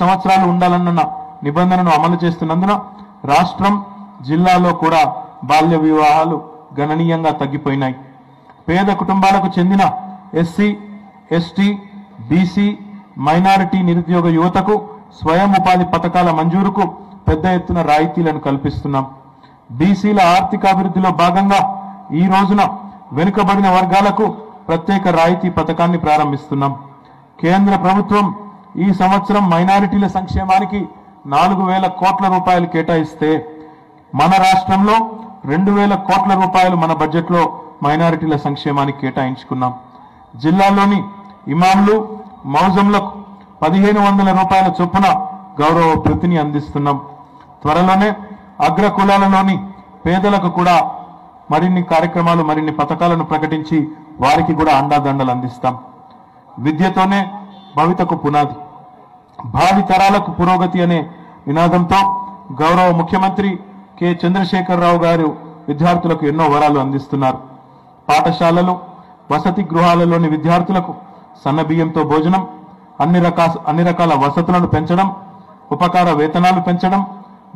సంవత్సరాలు ఉండాలన్న నిబంధనను అమలు చేస్తున్నందున రాష్ట్రం జిల్లాలో కూడా బాల్య వివాహాలు గణనీయంగా తగ్గిపోయినాయి. పేద కుటుంబాలకు చెందిన ఎస్సీ, ఎస్టీ, బీసీ, మైనారిటీ నిరుద్యోగ యువతకు స్వయం ఉపాధి పథకాల మంజూరుకు పెద్ద ఎత్తున రాయితీలను కల్పిస్తున్నాం. బీసీల ఆర్థికాభివృద్ధిలో భాగంగా ఈ రోజున వెనుకబడిన వర్గాలకు ప్రత్యేక రాయితీ పథకాన్ని ప్రారంభిస్తున్నాం. కేంద్ర ప్రభుత్వం ఈ సంవత్సరం మైనారిటీల సంక్షేమానికి 4,000 కోట్ల రూపాయలు కేటాయిస్తే మన రాష్ట్రంలో 2,000 కోట్ల రూపాయలు మన బడ్జెట్లో మైనారిటీల సంక్షేమానికి కేటాయించుకున్నాం. జిల్లాలోని ఇమాంలు, మౌజంలకు 1,500 రూపాయల చొప్పున గౌరవ భృతిని అందిస్తున్నాం. త్వరలోనే అగ్ర కులాలలోని పేదలకు కూడా మరిన్ని కార్యక్రమాలు, మరిన్ని పథకాలను ప్రకటించి వారికి కూడా అండాదండలు అందిస్తాం. విద్యతోనే భవితకు పునాది, భావి తరాలకు పురోగతి అనే నినాదంతో గౌరవ ముఖ్యమంత్రి కె చంద్రశేఖరరావు గారు విద్యార్థులకు ఎన్నో వరాలు అందిస్తున్నారు. పాఠశాలలు, వసతి గృహాలలోని విద్యార్థులకు సన్నబియ్యంతో భోజనం, అన్ని రకాల వసతులను పెంచడం, ఉపకార వేతనాలు పెంచడం,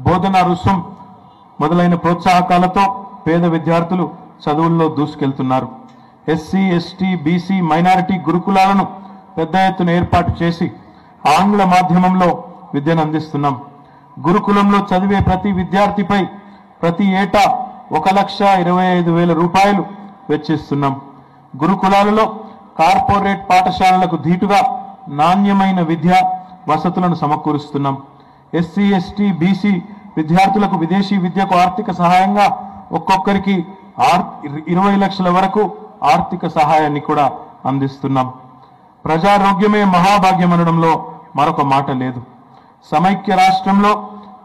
బోధనా రుసుం మొదలైన ప్రోత్సాహకాలతో పేద విద్యార్థులు చదువుల్లో దూసుకెళ్తున్నారు. ఎస్సీ, ఎస్టీ, బీసీ, మైనారిటీ గురుకులాలను పెద్ద ఎత్తున ఏర్పాటు చేసి ఆంగ్ల మాధ్యమంలో విద్యను అందిస్తున్నాం. గురుకులంలో చదివే ప్రతి విద్యార్థిపై ప్రతి ఏటా 1,25,000 రూపాయలు వెచ్చిస్తున్నాం. గురుకులాలలో కార్పొరేట్ పాఠశాలలకు ధీటుగా నాణ్యమైన విద్య, వసతులను సమకూరుస్తున్నాం. ఎస్సీ, ఎస్టీ, బీసీ విద్యార్థులకు విదేశీ విద్యకు ఆర్థిక సహాయంగా ఒక్కొక్కరికి 20 లక్షల వరకు ఆర్థిక సహాయాన్ని కూడా అందిస్తున్నాం. ప్రజారోగ్యమే మహాభాగ్యం అనడంలో మరొక మాట లేదు. సమైక్య రాష్ట్రంలో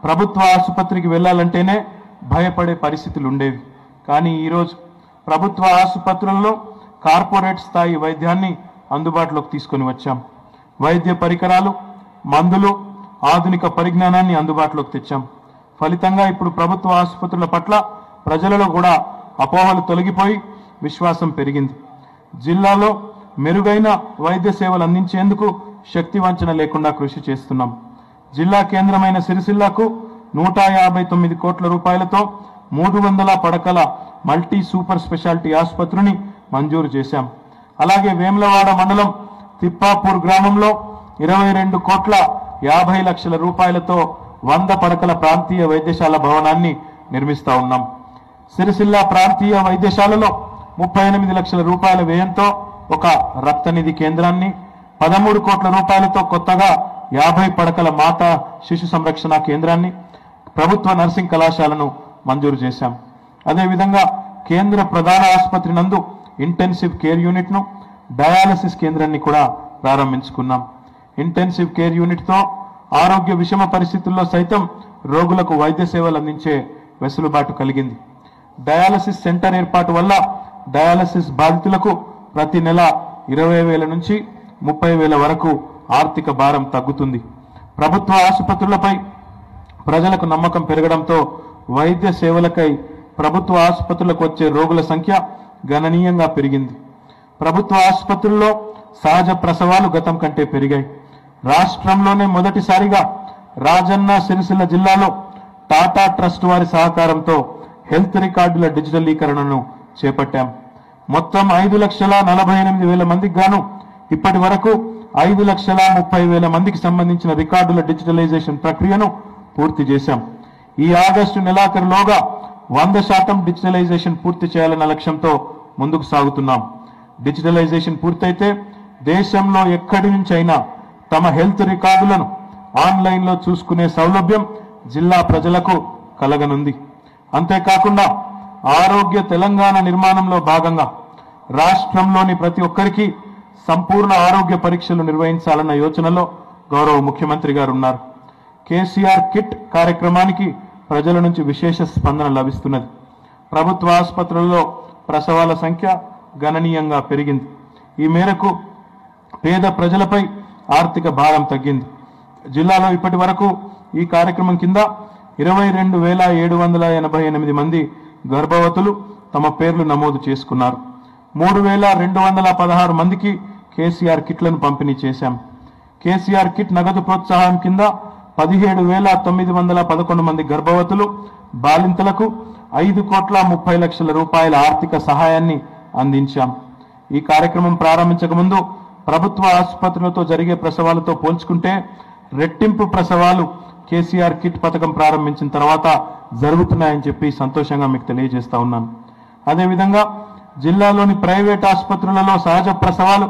ప్రభుత్వ ఆసుపత్రికి వెళ్లాలంటేనే భయపడే పరిస్థితులు ఉండేవి. కానీ ఈరోజు ప్రభుత్వ ఆసుపత్రుల్లో కార్పొరేట్ స్థాయి వైద్యాన్ని అందుబాటులోకి తీసుకొని వచ్చాం. వైద్య పరికరాలు, మందులు, ఆధునిక పరిజ్ఞానాన్ని అందుబాటులోకి తెచ్చాం. ఫలితంగా ఇప్పుడు ప్రభుత్వ ఆసుపత్రుల పట్ల ప్రజలలో కూడా అపోహలు తొలగిపోయి విశ్వాసం పెరిగింది. జిల్లాలో మెరుగైన వైద్య సేవలు అందించేందుకు శక్తి వంచన లేకుండా కృషి చేస్తున్నాం. జిల్లా కేంద్రమైన సిరిసిల్లకు 159 కోట్ల రూపాయలతో 300 పడకల మల్టీ సూపర్ స్పెషాలిటీ ఆసుపత్రిని మంజూరు చేశాం. అలాగే వేములవాడ మండలం తిప్పాపూర్ గ్రామంలో 22 కోట్ల 50 లక్షల రూపాయలతో 100 పడకల ప్రాంతీయ వైద్యశాల భవనాన్ని నిర్మిస్తా ఉన్నాం. సిరిసిల్ల ప్రాంతీయ వైద్యశాలలో 38 లక్షల రూపాయల వ్యయంతో ఒక రక్తనిధి కేంద్రాన్ని, 13 కోట్ల రూపాయలతో కొత్తగా 50 పడకల మాతా శిశు సంరక్షణ కేంద్రాన్ని, ప్రభుత్వ నర్సింగ్ కళాశాలను మంజూరు చేశాం. అదేవిధంగా కేంద్ర ప్రధాన ఆసుపత్రి నందు ఇంటెన్సివ్ కేర్ యూనిట్ను, డయాలసిస్ కేంద్రాన్ని కూడా ప్రారంభించుకున్నాం. ఇంటెన్సివ్ కేర్ యూనిట్తో ఆరోగ్య విషమ పరిస్థితుల్లో సైతం రోగులకు వైద్య సేవలు అందించే వెసులుబాటు కలిగింది. డయాలసిస్ సెంటర్ ఏర్పాటు వల్ల డయాలసిస్ బాధితులకు ప్రతి నెల 20,000 నుంచి 30,000 వరకు ఆర్థిక భారం తగ్గుతుంది. ప్రభుత్వ ఆసుపత్రులపై ప్రజలకు నమ్మకం పెరగడంతో వైద్య సేవలకై ప్రభుత్వ ఆసుపత్రులకు వచ్చే రోగుల సంఖ్య గణనీయంగా పెరిగింది. ప్రభుత్వ ఆసుపత్రుల్లో సహజ ప్రసవాలు గతం కంటే పెరిగాయి. రాష్ట్రంలోనే మొదటిసారిగా రాజన్న సిరిసిల్ల జిల్లాలో టాటా ట్రస్ట్ వారి సహకారంతో హెల్త్ రికార్డుల డిజిటలీకరణను చేపట్టాం. మొత్తం 5,48,000 మందికి గాను ఇప్పటి వరకు 5,30,000 మందికి సంబంధించిన రికార్డుల డిజిటలైజేషన్ ప్రక్రియను పూర్తి చేశాం. ఈ ఆగస్టు నెలాఖరులోగా 100% డిజిటలైజేషన్ పూర్తి చేయాలన్న లక్ష్యంతో ముందుకు సాగుతున్నాం. డిజిటలైజేషన్ పూర్తయితే దేశంలో ఎక్కడి నుంచి అయినా తమ హెల్త్ రికార్డులను ఆన్లైన్లో చూసుకునే సౌలభ్యం జిల్లా ప్రజలకు కలగనుంది. అంతేకాకుండా ఆరోగ్య తెలంగాణ నిర్మాణంలో భాగంగా రాష్ట్రంలోని ప్రతి ఒక్కరికి సంపూర్ణ ఆరోగ్య పరీక్షలు నిర్వహించాలన్న యోచనలో గౌరవ ముఖ్యమంత్రి గారు ఉన్నారు. కేసీఆర్ కిట్ కార్యక్రమానికి ప్రజల నుంచి విశేష స్పందన లభిస్తున్నది. ప్రభుత్వ ఆసుపత్రుల్లో ప్రసవాల సంఖ్య గణనీయంగా పెరిగింది. ఈ మేరకు పేద ప్రజలపై ఆర్థిక భారం తగ్గింది. జిల్లాలో ఇప్పటి వరకు ఈ కార్యక్రమం కింద 22,788 మంది గర్భవతులు తమ పేర్లు నమోదు చేసుకున్నారు. 3216 మందికి కేసీఆర్ కిట్లను పంపిణీ చేశాం. కేసీఆర్ కిట్ నగదు ప్రోత్సాహం కింద 17,911 మంది గర్భవతులు బాలింతలకు 5,30,00,000 రూపాయల ఆర్థిక సహాయాన్ని అందించాం. ఈ కార్యక్రమం ప్రారంభించక ముందు ప్రభుత్వ ఆసుపత్రులతో జరిగే ప్రసవాలతో పోల్చుకుంటే రెట్టింపు ప్రసవాలు కేసీఆర్ కిట్ పథకం ప్రారంభించిన తర్వాత జరుగుతున్నాయని చెప్పి సంతోషంగా మీకు తెలియజేస్తా ఉన్నాను. అదేవిధంగా జిల్లాలోని ప్రైవేట్ ఆసుపత్రులలో సహజ ప్రసవాలు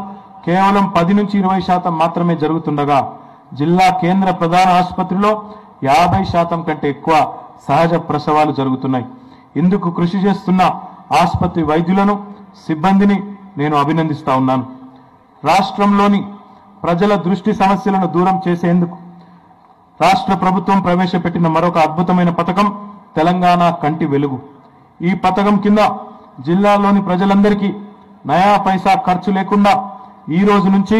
కేవలం 10 నుంచి 20% మాత్రమే జరుగుతుండగా జిల్లా కేంద్ర ప్రధాన ఆసుపత్రిలో 50% కంటే ఎక్కువ సహజ ప్రసవాలు జరుగుతున్నాయి. ఇందుకు కృషి చేస్తున్న ఆసుపత్రి వైద్యులను సిబ్బందిని నేను అభినందిస్తా ఉన్నాను. రాష్ట్రంలోని ప్రజల దృష్టి సమస్యలను దూరం చేసేందుకు రాష్ట్ర ప్రభుత్వం ప్రవేశపెట్టిన మరొక అద్భుతమైన పథకం తెలంగాణ కంటి వెలుగు. ఈ పథకం కింద జిల్లాలోని ప్రజలందరికీ నయా పైసా ఖర్చు లేకుండా ఈ రోజు నుంచి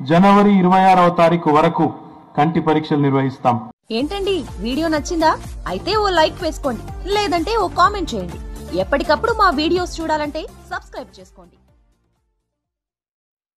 జనవరి 26వ తారీఖు వరకు కంటి పరీక్షలు నిర్వహిస్తాం. ఏంటండి వీడియో నచ్చిందా? అయితే ఓ లైక్ వేసుకోండి, లేదంటే ఓ కామెంట్ చేయండి. ఎప్పటికప్పుడు మా వీడియోస్ చూడాలంటే సబ్స్క్రైబ్ చేసుకోండి.